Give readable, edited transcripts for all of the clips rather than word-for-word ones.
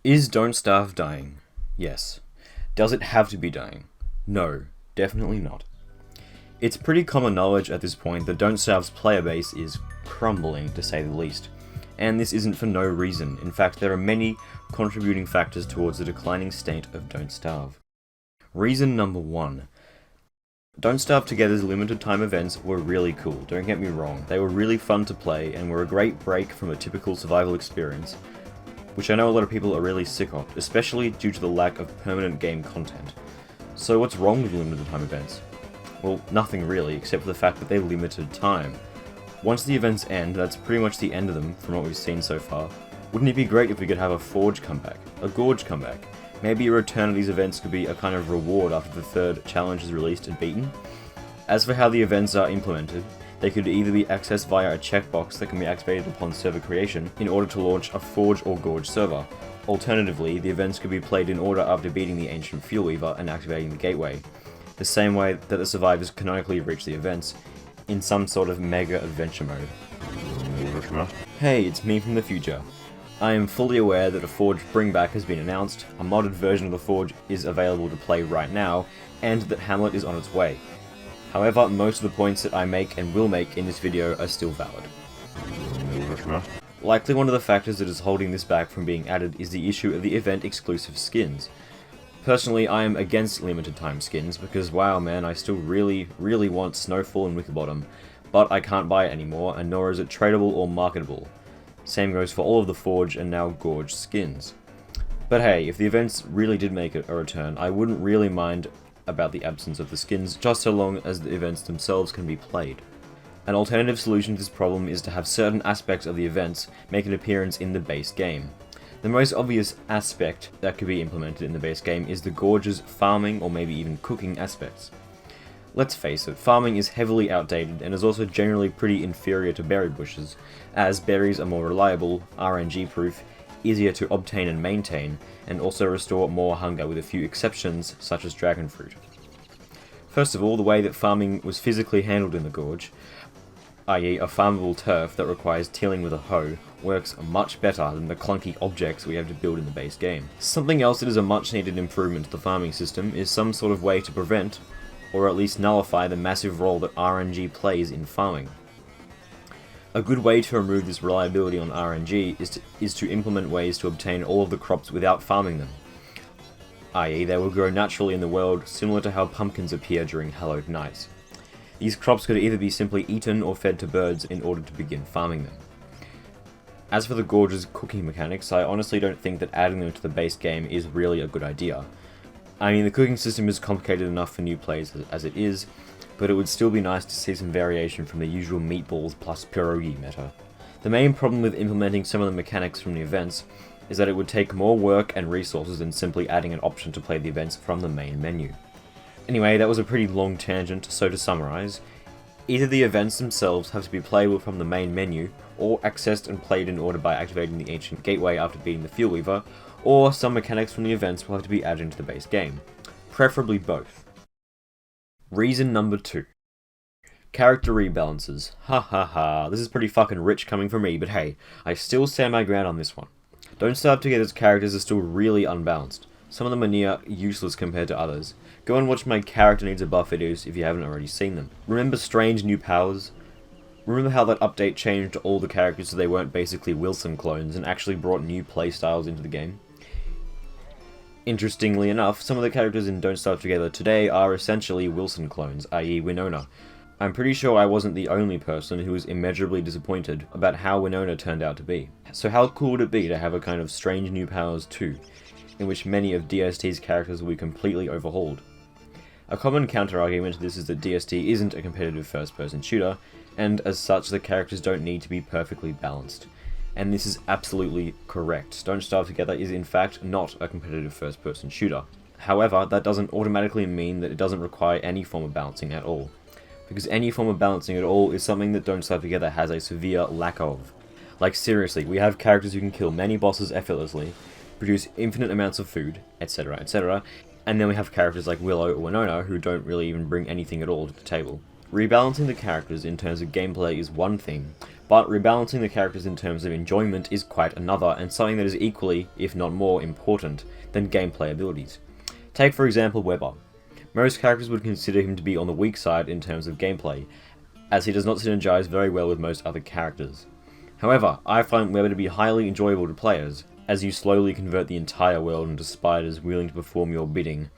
Is Don't Starve dying? Yes. Does it have to be dying? No, definitely not. It's pretty common knowledge at this point that Don't Starve's player base is crumbling, to say the least. And this isn't for no reason. In fact, there are many contributing factors towards the declining state of Don't Starve. Reason number 1. Don't Starve Together's limited time events were really cool, don't get me wrong. They were really fun to play and were a great break from a typical survival experience, which I know a lot of people are really sick of, especially due to the lack of permanent game content. So what's wrong with limited time events? Well, nothing really, except for the fact that they're limited time. Once the events end, that's pretty much the end of them from what we've seen so far. Wouldn't it be great if we could have a Forge comeback? A Gorge comeback? Maybe a return of these events could be a kind of reward after the third challenge is released and beaten? As for how the events are implemented, they could either be accessed via a checkbox that can be activated upon server creation in order to launch a Forge or Gorge server. Alternatively, the events could be played in order after beating the Ancient Fuel Weaver and activating the gateway, the same way that the survivors canonically reach the events, in some sort of mega adventure mode. Hey, it's me from the future. I am fully aware that a Forge bringback has been announced, a modded version of the Forge is available to play right now, and that Hamlet is on its way. However, most of the points that I make and will make in this video are still valid. Likely one of the factors that is holding this back from being added is the issue of the event exclusive skins. Personally, I am against limited time skins because wow man, I still really want Snowfall and Wickerbottom, but I can't buy it anymore and nor is it tradable or marketable. Same goes for all of the Forge and now Gorge skins. But hey, if the events really did make a return, I wouldn't really mind about the absence of the skins, just so long as the events themselves can be played. An alternative solution to this problem is to have certain aspects of the events make an appearance in the base game. The most obvious aspect that could be implemented in the base game is the Gorge's farming or maybe even cooking aspects. Let's face it, farming is heavily outdated and is also generally pretty inferior to berry bushes, as berries are more reliable, RNG proof, easier to obtain and maintain, and also restore more hunger with a few exceptions such as dragon fruit. First of all, the way that farming was physically handled in the Gorge, i.e. a farmable turf that requires tilling with a hoe, works much better than the clunky objects we have to build in the base game. Something else that is a much needed improvement to the farming system is some sort of way to prevent, or at least nullify the massive role that RNG plays in farming. A good way to remove this reliability on RNG is to implement ways to obtain all of the crops without farming them, i.e. they will grow naturally in the world, similar to how pumpkins appear during hallowed nights. These crops could either be simply eaten or fed to birds in order to begin farming them. As for the Gorge's cooking mechanics, I honestly don't think that adding them to the base game is really a good idea. I mean, the cooking system is complicated enough for new players as it is, but it would still be nice to see some variation from the usual meatballs plus pierogi meta. The main problem with implementing some of the mechanics from the events is that it would take more work and resources than simply adding an option to play the events from the main menu. Anyway, that was a pretty long tangent, so to summarise, either the events themselves have to be playable from the main menu, or accessed and played in order by activating the Ancient Gateway after beating the Fuel Weaver, or some mechanics from the events will have to be added into the base game. Preferably both. Reason number 2. Character rebalances. Ha ha ha, this is pretty fucking rich coming from me, but hey, I still stand my ground on this one. Don't Starve Together's characters are still really unbalanced. Some of them are near useless compared to others. Go and watch my character needs a buff videos if you haven't already seen them. Remember strange new powers? Remember how that update changed all the characters so they weren't basically Wilson clones and actually brought new playstyles into the game? Interestingly enough, some of the characters in Don't Starve Together today are essentially Wilson clones, i.e. Winona. I'm pretty sure I wasn't the only person who was immeasurably disappointed about how Winona turned out to be. So how cool would it be to have a kind of strange new powers too, in which many of DST's characters will be completely overhauled? A common counter-argument to this is that DST isn't a competitive first-person shooter, and as such the characters don't need to be perfectly balanced. And this is absolutely correct. Don't Starve Together is in fact not a competitive first-person shooter. However, that doesn't automatically mean that it doesn't require any form of balancing at all. Because any form of balancing at all is something that Don't Starve Together has a severe lack of. Like seriously, we have characters who can kill many bosses effortlessly, produce infinite amounts of food, etc, etc, and then we have characters like Willow or Winona who don't really even bring anything at all to the table. Rebalancing the characters in terms of gameplay is one thing, but rebalancing the characters in terms of enjoyment is quite another, and something that is equally, if not more, important than gameplay abilities. Take for example Weber. Most characters would consider him to be on the weak side in terms of gameplay, as he does not synergize very well with most other characters. However, I find Weber to be highly enjoyable to players, as you slowly convert the entire world into spiders willing to perform your bidding.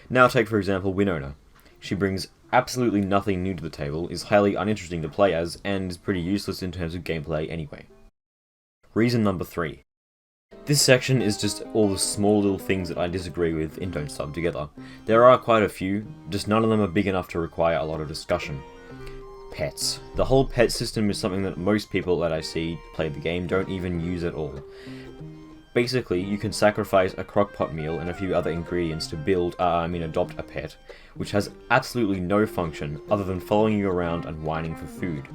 Now take for example Winona. She brings absolutely nothing new to the table, is highly uninteresting to play as, and is pretty useless in terms of gameplay anyway. Reason number 3. This section is just all the small little things that I disagree with in Don't Starve Together. There are quite a few, just none of them are big enough to require a lot of discussion. Pets. The whole pet system is something that most people that I see play the game don't even use at all. Basically, you can sacrifice a crockpot meal and a few other ingredients to adopt a pet, which has absolutely no function other than following you around and whining for food.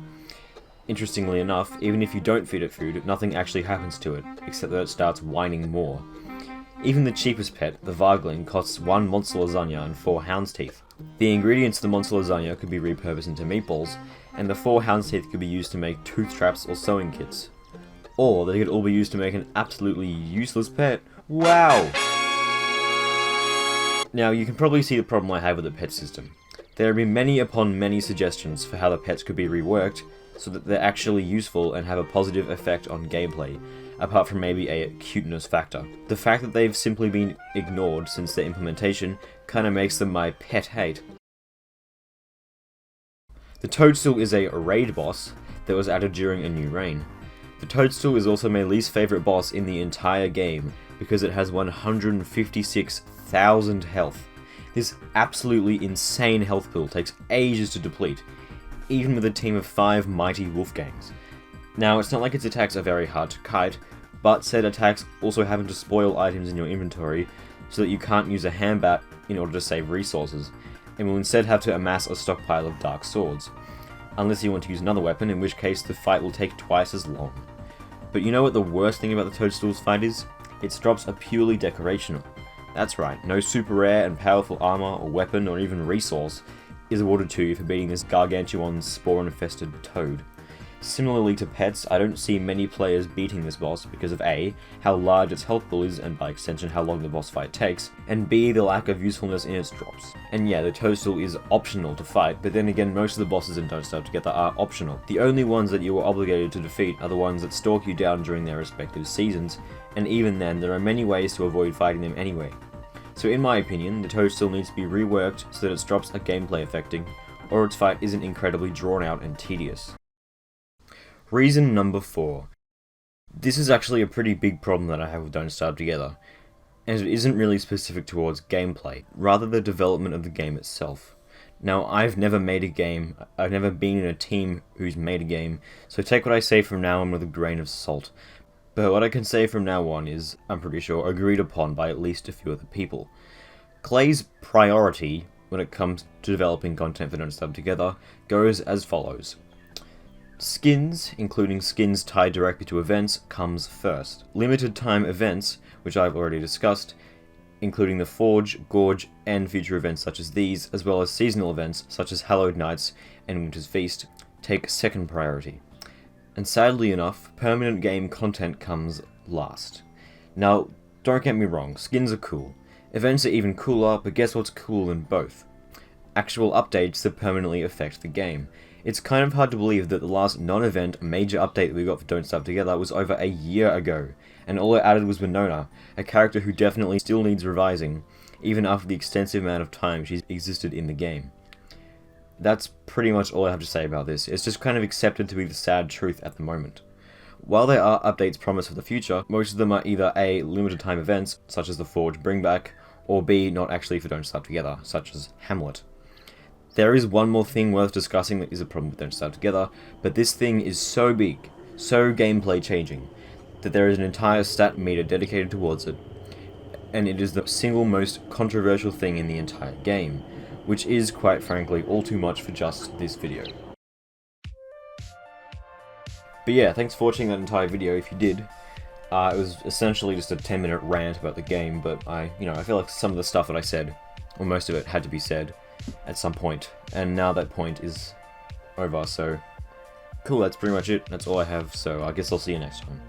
Interestingly enough, even if you don't feed it food, nothing actually happens to it, except that it starts whining more. Even the cheapest pet, the Vargling, costs 1 monster lasagna and 4 hound's teeth. The ingredients of the monster lasagna could be repurposed into meatballs, and the 4 hound's teeth could be used to make tooth traps or sewing kits. Or they could all be used to make an absolutely useless pet. Wow! Now, you can probably see the problem I have with the pet system. There have been many upon many suggestions for how the pets could be reworked, so that they're actually useful and have a positive effect on gameplay, apart from maybe a cuteness factor. The fact that they've simply been ignored since their implementation kinda makes them my pet hate. The Toadstool is a raid boss that was added during a new reign. The Toadstool is also my least favourite boss in the entire game, because it has 156,000 health. This absolutely insane health pool takes ages to deplete, even with a team of 5 mighty Wolfgangs. Now, it's not like its attacks are very hard to kite, but said attacks also happen to spoil items in your inventory, so that you can't use a handbat in order to save resources, and will instead have to amass a stockpile of dark swords. Unless you want to use another weapon, in which case the fight will take twice as long. But you know what the worst thing about the Toadstool's fight is? Its drops are purely decorational. That's right, no super rare and powerful armor or weapon or even resource is awarded to you for beating this gargantuan spore-infested toad. Similarly to pets, I don't see many players beating this boss because of A, how large its health pool is and by extension how long the boss fight takes, and B, the lack of usefulness in its drops. And yeah, the Toadstool is optional to fight, but then again most of the bosses in Don't Starve Together are optional. The only ones that you are obligated to defeat are the ones that stalk you down during their respective seasons, and even then there are many ways to avoid fighting them anyway. So in my opinion, the Toadstool needs to be reworked so that its drops are gameplay affecting, or its fight isn't incredibly drawn out and tedious. Reason number 4. This is actually a pretty big problem that I have with Don't Starve Together, and it isn't really specific towards gameplay, rather the development of the game itself. Now, I've never made a game, I've never been in a team who's made a game, so take what I say from now on with a grain of salt. But what I can say from now on is, I'm pretty sure, agreed upon by at least a few other people. Clay's priority when it comes to developing content for Don't Starve Together goes as follows. Skins, including skins tied directly to events, comes first. Limited time events, which I've already discussed, including the Forge, Gorge, and future events such as these, as well as seasonal events such as Hallowed Nights and Winter's Feast, take second priority. And sadly enough, permanent game content comes last. Now, don't get me wrong, skins are cool. Events are even cooler, but guess what's cool in both? Actual updates that permanently affect the game. It's kind of hard to believe that the last non-event major update that we got for Don't Starve Together was over a year ago, and all it added was Winona, a character who definitely still needs revising, even after the extensive amount of time she's existed in the game. That's pretty much all I have to say about this. It's just kind of accepted to be the sad truth at the moment. While there are updates promised for the future, most of them are either A, limited time events, such as the Forge Bringback, or B, not actually for Don't Starve Together, such as Hamlet. There is one more thing worth discussing that is a problem with Don't Starve Together, but this thing is so big, so gameplay changing, that there is an entire stat meter dedicated towards it, and it is the single most controversial thing in the entire game, which is, quite frankly, all too much for just this video. But yeah, thanks for watching that entire video if you did. It was essentially just a 10-minute rant about the game, but I feel like some of the stuff that I said, or most of it, had to be said at some point, and now that point is over, so cool, that's pretty much it. That's all I have, so I guess I'll see you next time.